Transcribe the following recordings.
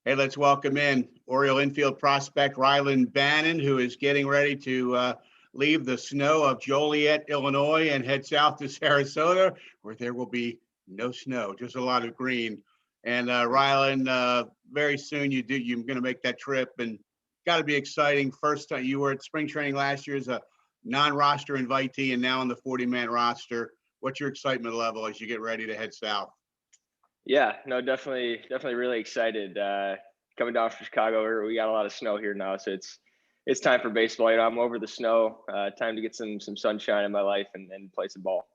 Hey, let's welcome in Oriole infield prospect Rylan Bannon, who is getting ready to leave the snow of Joliet, Illinois, and head south to Sarasota, where there will be no snow, just a lot of green. And Rylan, very soon you're going to make that trip, and got to be exciting. First time you were at spring training last year as a non-roster invitee, and now on the 40-man roster. What's your excitement level as you get ready to head south? Yeah, no, definitely really excited. Coming down from Chicago, we got a lot of snow here now, so it's time for baseball. I'm over the snow. Time to get some sunshine in my life and play some ball.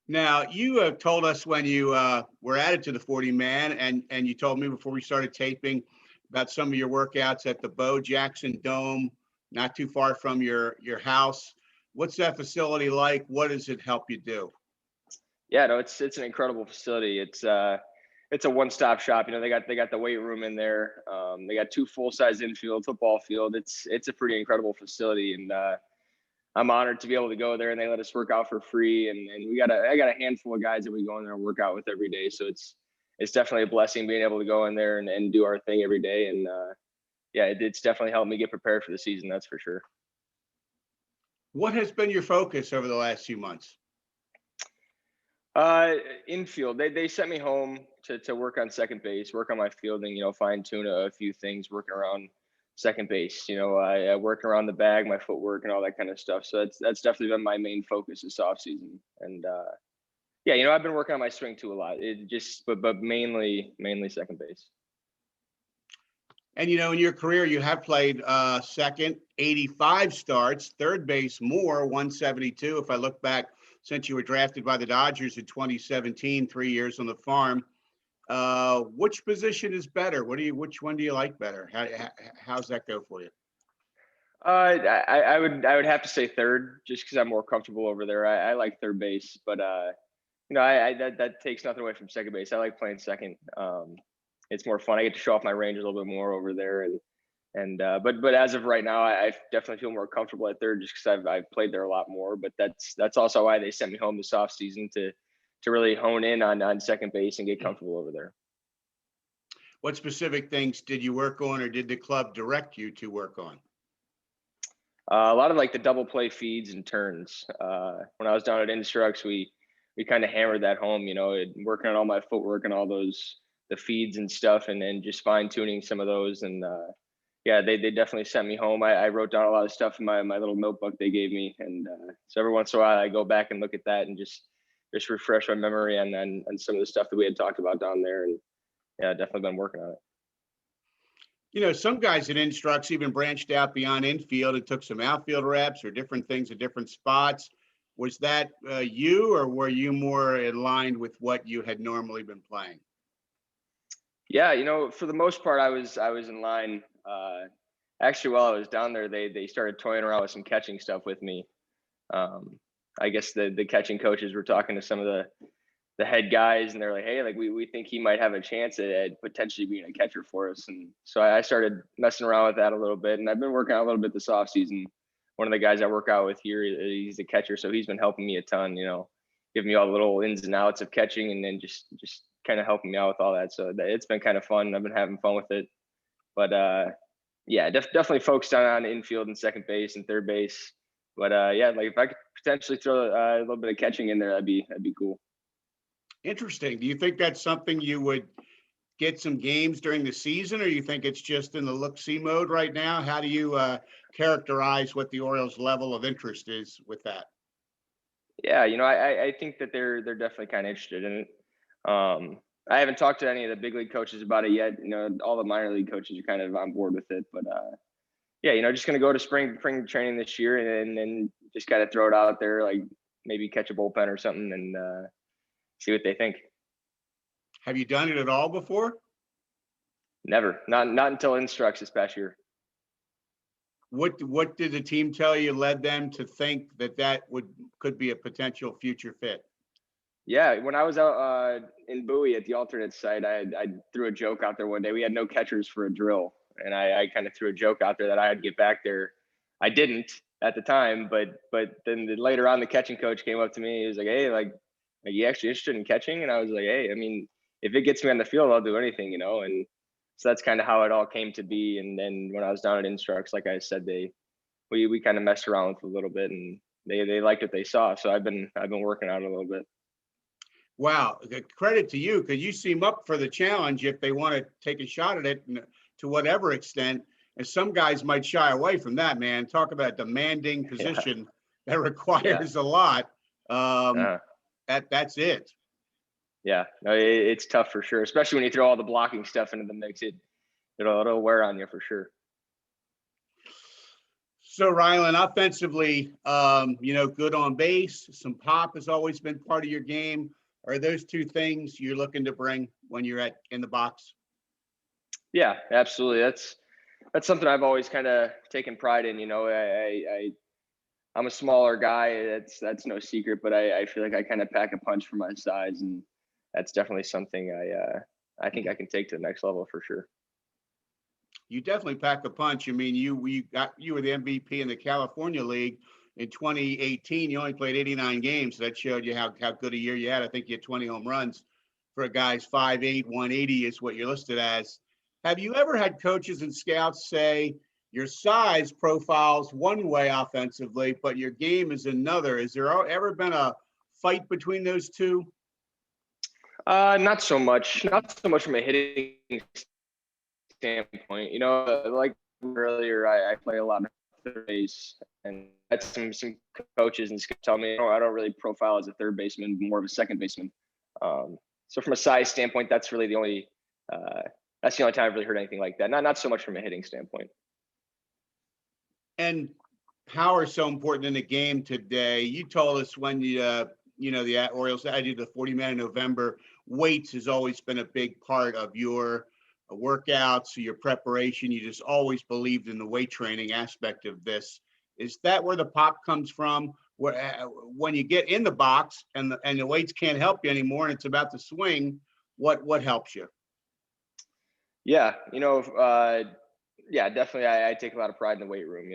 Now, you have told us when you were added to the 40-man, and you told me before we started taping about some of your workouts at the Bo Jackson Dome, not too far from your house. What's that facility like? What does it help you do? Yeah, no, it's an incredible facility. It's a one-stop shop. They got the weight room in there. They got two full-size infield, football field. It's a pretty incredible facility, and I'm honored to be able to go there. And they let us work out for free. And I got a handful of guys that we go in there and work out with every day. So it's definitely a blessing being able to go in there and do our thing every day. And yeah, it's definitely helped me get prepared for the season. That's for sure. What has been your focus over the last few months? Infield. They sent me home to work on second base, work on my fielding, fine tune a few things, working around second base. I work around the bag, my footwork, and all that kind of stuff. So that's definitely been my main focus this off season. And yeah, I've been working on my swing too a lot. But mainly second base. And in your career, you have played second, 85 starts, third base more, 172. If I look back since you were drafted by the Dodgers in 2017, 3 years on the farm, which position is better? Which one do you like better? How's that go for you? I would have to say third, just because I'm more comfortable over there. I like third base, but that takes nothing away from second base. I like playing second. It's more fun. I get to show off my range a little bit more over there, but as of right now, I definitely feel more comfortable at third just because I've played there a lot more. But that's also why they sent me home this off season to really hone in on second base and get comfortable over there. What specific things did you work on, or did the club direct you to work on? A lot of like the double play feeds and turns. When I was down at Instructs, we kind of hammered that home. Working on all my footwork and all the feeds and stuff, and then just fine tuning some of those. And yeah, they definitely sent me home. I wrote down a lot of stuff in my little notebook they gave me, and so every once in a while I go back and look at that and just refresh my memory and some of the stuff that we had talked about down there. And yeah, definitely been working on it. Some guys at Instructs even branched out beyond infield and took some outfield reps or different things at different spots. Was that you, or were you more aligned with what you had normally been playing? Yeah, for the most part, I was in line. Actually, while I was down there, they started toying around with some catching stuff with me. I guess the catching coaches were talking to some of the head guys, and they're like, hey, like we think he might have a chance at potentially being a catcher for us. And so I started messing around with that a little bit, and I've been working out a little bit this off season. One of the guys I work out with here, he's a catcher, so he's been helping me a ton, giving me all the little ins and outs of catching, and then just kind of helping me out with all that. So it's been kind of fun. I've been having fun with it. But yeah, definitely focused on infield and second base and third base. But yeah, like if I could potentially throw a little bit of catching in there, that'd be cool. Interesting. Do you think that's something you would get some games during the season, or you think it's just in the look-see mode right now? How do you characterize what the Orioles' level of interest is with that? Yeah, I think that they're definitely kind of interested in it. I haven't talked to any of the big league coaches about it yet. All the minor league coaches are kind of on board with it. But yeah, just gonna go to spring training this year and then just kind of throw it out there, like maybe catch a bullpen or something and see what they think. Have you done it at all before? Never. Not until Instructs this past year. What did the team tell you led them to think that could be a potential future fit? Yeah, when I was out in Bowie at the alternate site, I threw a joke out there one day. We had no catchers for a drill, and I kind of threw a joke out there that I had to get back there. I didn't at the time, but then later on, the catching coach came up to me. He was like, "Hey, like, are you actually interested in catching?" And I was like, "Hey, I mean, if it gets me on the field, I'll do anything, and so that's kind of how it all came to be. And then when I was down at Instructs, like I said, we kind of messed around with it a little bit, and they liked what they saw. So I've been working out a little bit. Wow, credit to you, because you seem up for the challenge if they want to take a shot at it to whatever extent. And some guys might shy away from that, man. Talk about a demanding position that requires a lot. That's it. Yeah, no, it's tough for sure, especially when you throw all the blocking stuff into the mix. It'll wear on you for sure. So Rylan, offensively, good on base. Some pop has always been part of your game. Are those two things you're looking to bring when you're in the box? Yeah, absolutely. That's something I've always kind of taken pride in. I'm a smaller guy. That's no secret, but I feel like I kind of pack a punch for my size, and that's definitely something I think I can take to the next level for sure. You definitely pack a punch. I mean, you were the MVP in the California League in 2018. You only played 89 games. So that showed you how good a year you had. I think you had 20 home runs. For a guy's 5'8", 180 is what you're listed as. Have you ever had coaches and scouts say your size profiles one way offensively, but your game is another? Has there ever been a fight between those two? Not so much. Not so much from a hitting standpoint. Like earlier, I play a lot of third base, and that's some coaches and tell me I don't really profile as a third baseman, more of a second baseman. So from a size standpoint, that's really the only time I've really heard anything like that. Not so much from a hitting standpoint. And power is so important in the game today. You told us when the Orioles had you the 40-man in November. Weights has always been a big part of your workouts, your preparation. You just always believed in the weight training aspect of this. Is that where the pop comes from? When you get in the box and the weights can't help you anymore, and it's about to swing, what helps you? Yeah, definitely. I take a lot of pride in the weight room.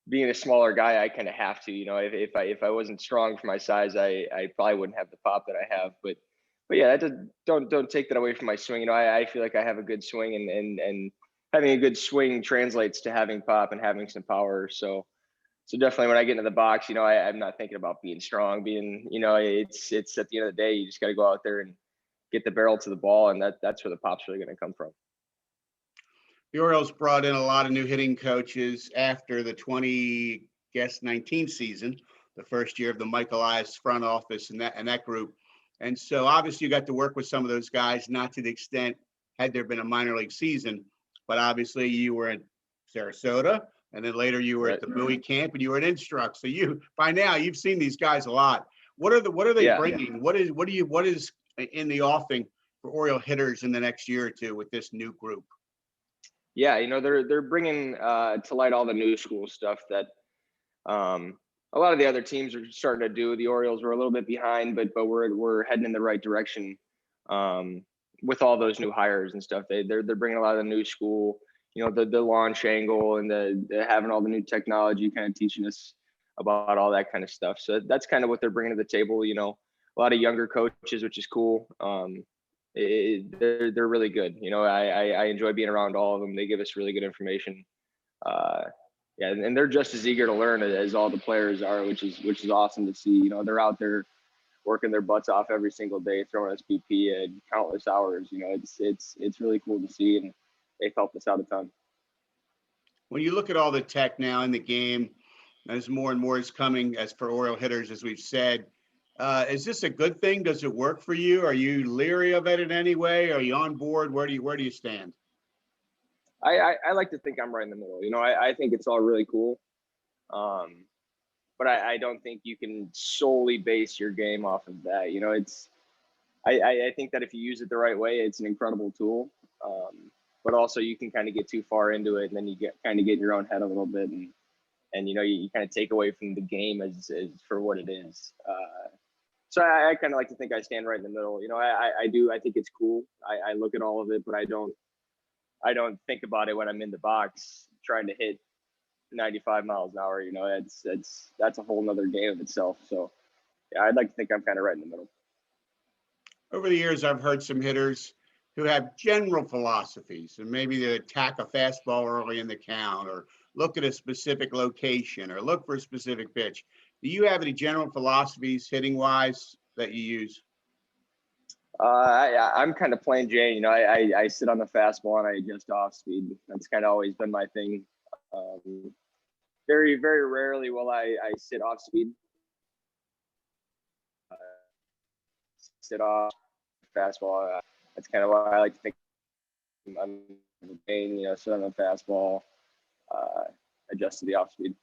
Being a smaller guy, I kind of have to. If I wasn't strong for my size, I probably wouldn't have the pop that I have. But yeah, don't take that away from my swing. I feel like I have a good swing, and having a good swing translates to having pop and having some power. So definitely when I get into the box, I'm not thinking about being strong. It's at the end of the day, you just got to go out there and get the barrel to the ball, and that's where the pop's really going to come from. The Orioles brought in a lot of new hitting coaches after the 2019 season, the first year of the Mike Elias front office and that group. And so obviously you got to work with some of those guys, not to the extent had there been a minor league season, but obviously you were in Sarasota, and then later you were at the Bowie camp, and you were at Instruct. So by now you've seen these guys a lot. What are they bringing? What is in the offing for Oriole hitters in the next year or two with this new group? Yeah, they're bringing to light all the new school stuff that a lot of the other teams are starting to do. The Orioles were a little bit behind, but we're heading in the right direction with all those new hires and stuff. They're bringing a lot of the new school, the launch angle and the having all the new technology, kind of teaching us about all that kind of stuff. So that's kind of what they're bringing to the table. A lot of younger coaches, which is cool. They're really good. I enjoy being around all of them. They give us really good information. And they're just as eager to learn as all the players are, which is awesome to see. They're out there working their butts off every single day, throwing us BP at countless hours. It's really cool to see, and they've helped us out a ton. When you look at all the tech now in the game, as more and more is coming as for Oriole hitters, as we've said, is this a good thing? Does it work for you? Are you leery of it in any way? Are you on board? Where do you stand? I like to think I'm right in the middle. I think it's all really cool. But I don't think you can solely base your game off of that. I think that if you use it the right way, it's an incredible tool. But also you can kind of get too far into it, and then you get in your own head a little bit, and you kind of take away from the game as for what it is. So I kind of like to think I stand right in the middle. I think it's cool. I look at all of it, but I don't think about it when I'm in the box trying to hit 95 miles an hour. That's a whole nother game of itself. So yeah, I'd like to think I'm kind of right in the middle. Over the years, I've heard some hitters who have general philosophies, and maybe they attack a fastball early in the count, or look at a specific location, or look for a specific pitch. Do you have any general philosophies hitting wise that you use? I'm kind of plain Jane. I sit on the fastball and I adjust off speed. That's kind of always been my thing. Um, very, very rarely will I sit off speed. Sit off fastball. That's kind of why I like to think I'm Jane. Sit on the fastball, adjust to the off speed.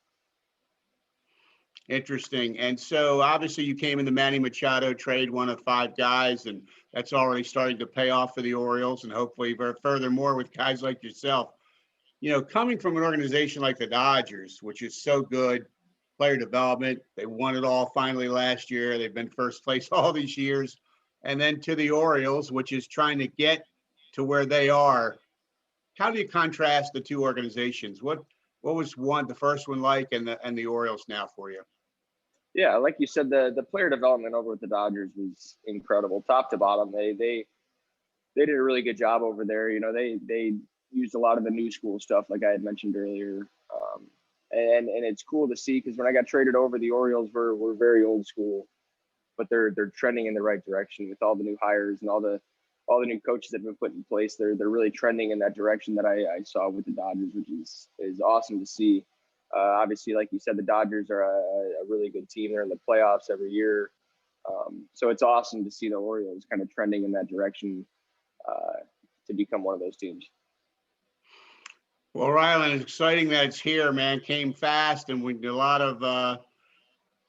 Interesting. And so obviously you came in the Manny Machado trade, one of 5 guys, and that's already starting to pay off for the Orioles, and hopefully furthermore with guys like yourself. Coming from an organization like the Dodgers, which is so good, player development, they won it all finally last year. They've been first place all these years. And then to the Orioles, which is trying to get to where they are. How do you contrast the two organizations? What was the first one like, and the Orioles now for you? Yeah, like you said, the player development over with the Dodgers was incredible, top to bottom. They did a really good job over there. They used a lot of the new school stuff, like I had mentioned earlier, and it's cool to see, because when I got traded over, the Orioles were very old school, but they're trending in the right direction with all the new hires and all the new coaches that have been put in place. They're really trending in that direction that I saw with the Dodgers, which is awesome to see. Obviously, like you said, the Dodgers are a really good team. They're in the playoffs every year. So it's awesome to see the Orioles kind of trending in that direction to become one of those teams. Well, Rylan, it's exciting that it's here, man. Came fast, and we did a lot of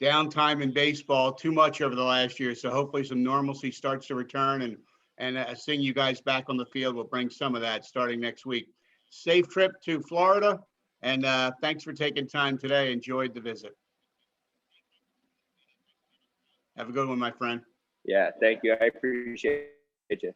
downtime in baseball, too much over the last year. So hopefully some normalcy starts to return, and seeing you guys back on the field will bring some of that starting next week. Safe trip to Florida, and thanks for taking time today. Enjoyed the visit. Have a good one, my friend. Yeah, thank you. I appreciate you.